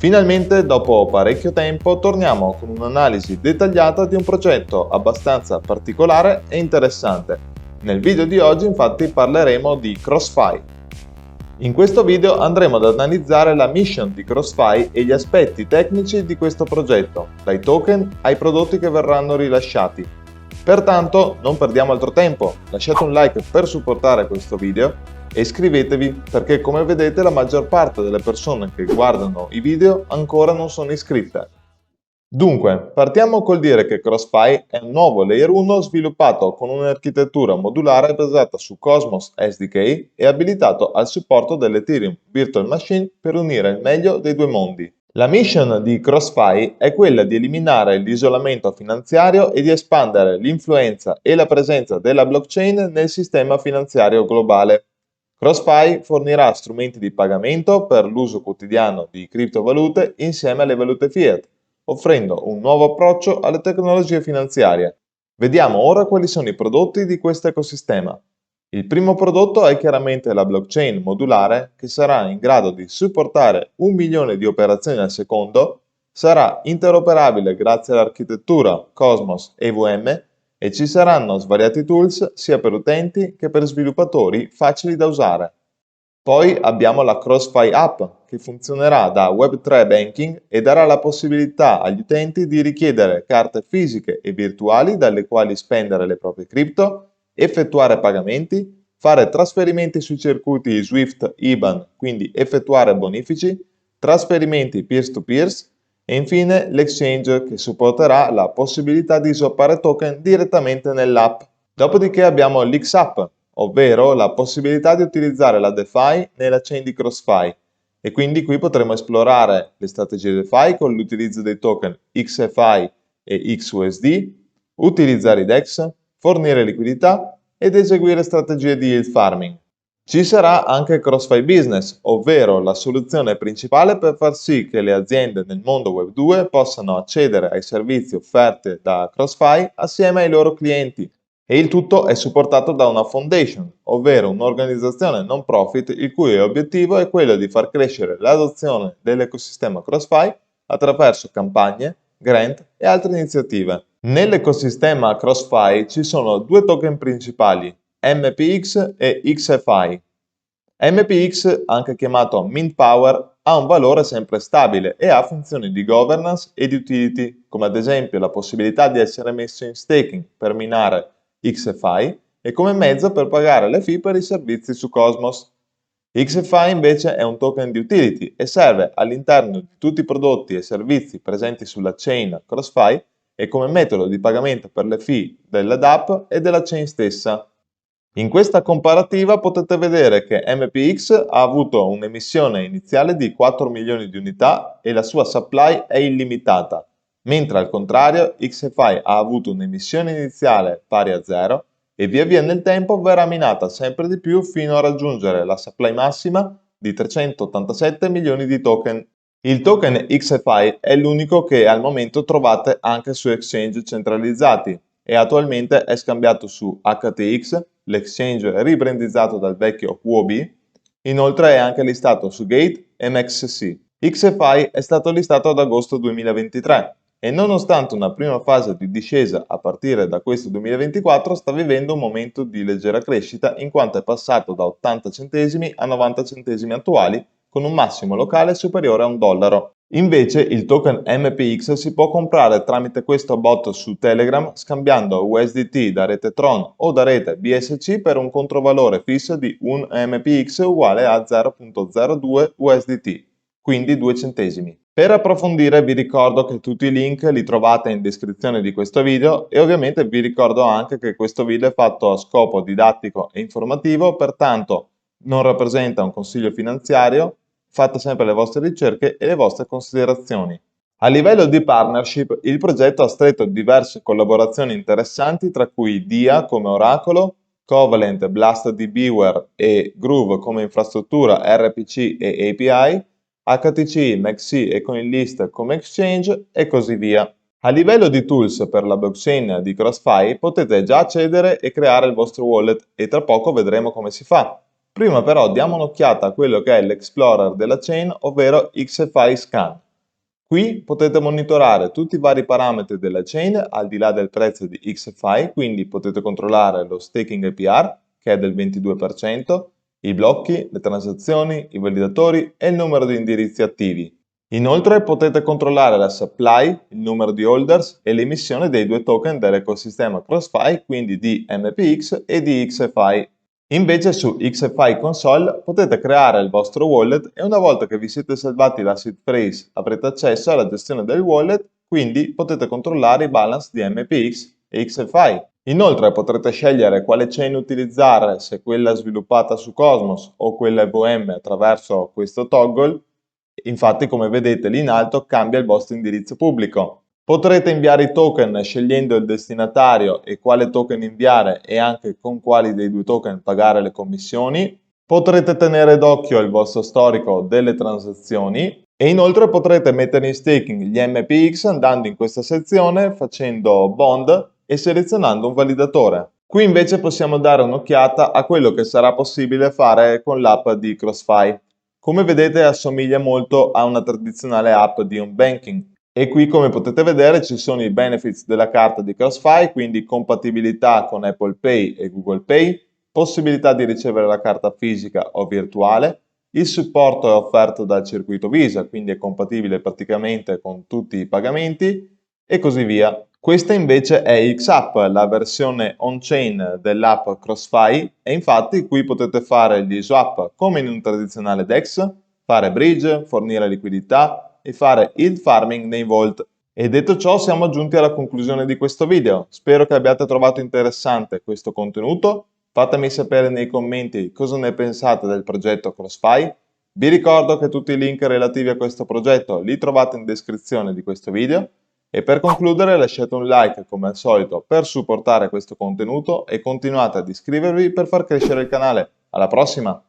Finalmente, dopo parecchio tempo, torniamo con un'analisi dettagliata di un progetto abbastanza particolare e interessante. Nel video di oggi infatti parleremo di CrossFi. In questo video andremo ad analizzare la mission di CrossFi e gli aspetti tecnici di questo progetto, dai token ai prodotti che verranno rilasciati. Pertanto non perdiamo altro tempo, lasciate un like per supportare questo video e iscrivetevi perché come vedete la maggior parte delle persone che guardano i video ancora non sono iscritte. Dunque, partiamo col dire che CrossFi è un nuovo Layer 1 sviluppato con un'architettura modulare basata su Cosmos SDK e abilitato al supporto dell'Ethereum Virtual Machine per unire il meglio dei due mondi. La mission di CrossFi è quella di eliminare l'isolamento finanziario e di espandere l'influenza e la presenza della blockchain nel sistema finanziario globale. CrossFi fornirà strumenti di pagamento per l'uso quotidiano di criptovalute insieme alle valute fiat, offrendo un nuovo approccio alle tecnologie finanziarie. Vediamo ora quali sono i prodotti di questo ecosistema. Il primo prodotto è chiaramente la blockchain modulare che sarà in grado di supportare 1 milione di operazioni al secondo, sarà interoperabile grazie all'architettura Cosmos EVM e ci saranno svariati tools sia per utenti che per sviluppatori facili da usare. Poi abbiamo la CrossFi App che funzionerà da Web3 Banking e darà la possibilità agli utenti di richiedere carte fisiche e virtuali dalle quali spendere le proprie cripto, effettuare pagamenti, fare trasferimenti sui circuiti Swift IBAN, quindi effettuare bonifici, trasferimenti peer-to-peer e infine l'exchange che supporterà la possibilità di swappare token direttamente nell'app. Dopodiché abbiamo l'XApp, ovvero la possibilità di utilizzare la DeFi nella chain di CrossFi e quindi qui potremo esplorare le strategie DeFi con l'utilizzo dei token XFI e XUSD, utilizzare i DEX, fornire liquidità ed eseguire strategie di yield farming. Ci sarà anche CrossFi Business, ovvero la soluzione principale per far sì che le aziende nel mondo Web 2 possano accedere ai servizi offerti da CrossFi assieme ai loro clienti. E il tutto è supportato da una foundation, ovvero un'organizzazione non profit il cui obiettivo è quello di far crescere l'adozione dell'ecosistema CrossFi attraverso campagne, grant e altre iniziative. Nell'ecosistema CrossFi ci sono due token principali, MPX e XFI. MPX, anche chiamato Mint Power, ha un valore sempre stabile e ha funzioni di governance e di utility, come ad esempio la possibilità di essere messo in staking per minare XFI e come mezzo per pagare le fee per i servizi su Cosmos. XFI invece è un token di utility e serve all'interno di tutti i prodotti e servizi presenti sulla chain CrossFi e come metodo di pagamento per le fee della DApp e della chain stessa. In questa comparativa potete vedere che MPX ha avuto un'emissione iniziale di 4 milioni di unità e la sua supply è illimitata, mentre al contrario XFI ha avuto un'emissione iniziale pari a 0 e via via nel tempo verrà minata sempre di più fino a raggiungere la supply massima di 387 milioni di token. Il token XFI è l'unico che al momento trovate anche su exchange centralizzati e attualmente è scambiato su HTX, l'exchange ribrandizzato dal vecchio Huobi, inoltre è anche listato su Gate e MXC. XFI è stato listato ad agosto 2023 e nonostante una prima fase di discesa a partire da questo 2024 sta vivendo un momento di leggera crescita in quanto è passato da 80 centesimi a 90 centesimi attuali con un massimo locale superiore a $1. Invece il token MPX si può comprare tramite questo bot su Telegram scambiando USDT da rete Tron o da rete BSC per un controvalore fisso di 1 MPX uguale a 0.02 USDT, quindi 2 centesimi. Per approfondire vi ricordo che tutti i link li trovate in descrizione di questo video e ovviamente vi ricordo anche che questo video è fatto a scopo didattico e informativo, pertanto non rappresenta un consiglio finanziario. Fate sempre le vostre ricerche e le vostre considerazioni. A livello di partnership, il progetto ha stretto diverse collaborazioni interessanti, tra cui DIA come oracolo, Covalent, BlastDBware e Groove come infrastruttura RPC e API, HTC, MEXC e CoinList come exchange e così via. A livello di tools per la blockchain di CrossFi potete già accedere e creare il vostro wallet e tra poco vedremo come si fa. Prima però diamo un'occhiata a quello che è l'Explorer della chain, ovvero XFI Scan. Qui potete monitorare tutti i vari parametri della chain al di là del prezzo di XFI, quindi potete controllare lo staking APR, che è del 22%, i blocchi, le transazioni, i validatori e il numero di indirizzi attivi. Inoltre potete controllare la supply, il numero di holders e l'emissione dei due token dell'ecosistema CrossFi, quindi di MPX e di XFI. Invece su XFI Console potete creare il vostro wallet e una volta che vi siete salvati la seed phrase avrete accesso alla gestione del wallet, quindi potete controllare i balance di MPX e XFI. Inoltre potrete scegliere quale chain utilizzare, se quella sviluppata su Cosmos o quella EVM attraverso questo toggle. Infatti, come vedete lì in alto cambia il vostro indirizzo pubblico. Potrete inviare i token scegliendo il destinatario e quale token inviare e anche con quali dei due token pagare le commissioni. Potrete tenere d'occhio il vostro storico delle transazioni e inoltre potrete mettere in staking gli MPX andando in questa sezione, facendo bond e selezionando un validatore. Qui invece possiamo dare un'occhiata a quello che sarà possibile fare con l'app di CrossFi. Come vedete assomiglia molto a una tradizionale app di home banking. E qui, come potete vedere, ci sono i benefits della carta di CrossFi, quindi compatibilità con Apple Pay e Google Pay, possibilità di ricevere la carta fisica o virtuale, il supporto è offerto dal circuito Visa, quindi è compatibile praticamente con tutti i pagamenti e così via. Questa invece è XApp, la versione on-chain dell'app CrossFi e infatti qui potete fare gli swap come in un tradizionale DEX, fare bridge, fornire liquidità e fare yield farming nei vault. E detto ciò siamo giunti alla conclusione di questo video. Spero che abbiate trovato interessante questo contenuto. Fatemi sapere nei commenti cosa ne pensate del progetto CrossFi. Vi ricordo che tutti i link relativi a questo progetto li trovate in descrizione di questo video. E per concludere lasciate un like come al solito per supportare questo contenuto e continuate ad iscrivervi per far crescere il canale. Alla prossima!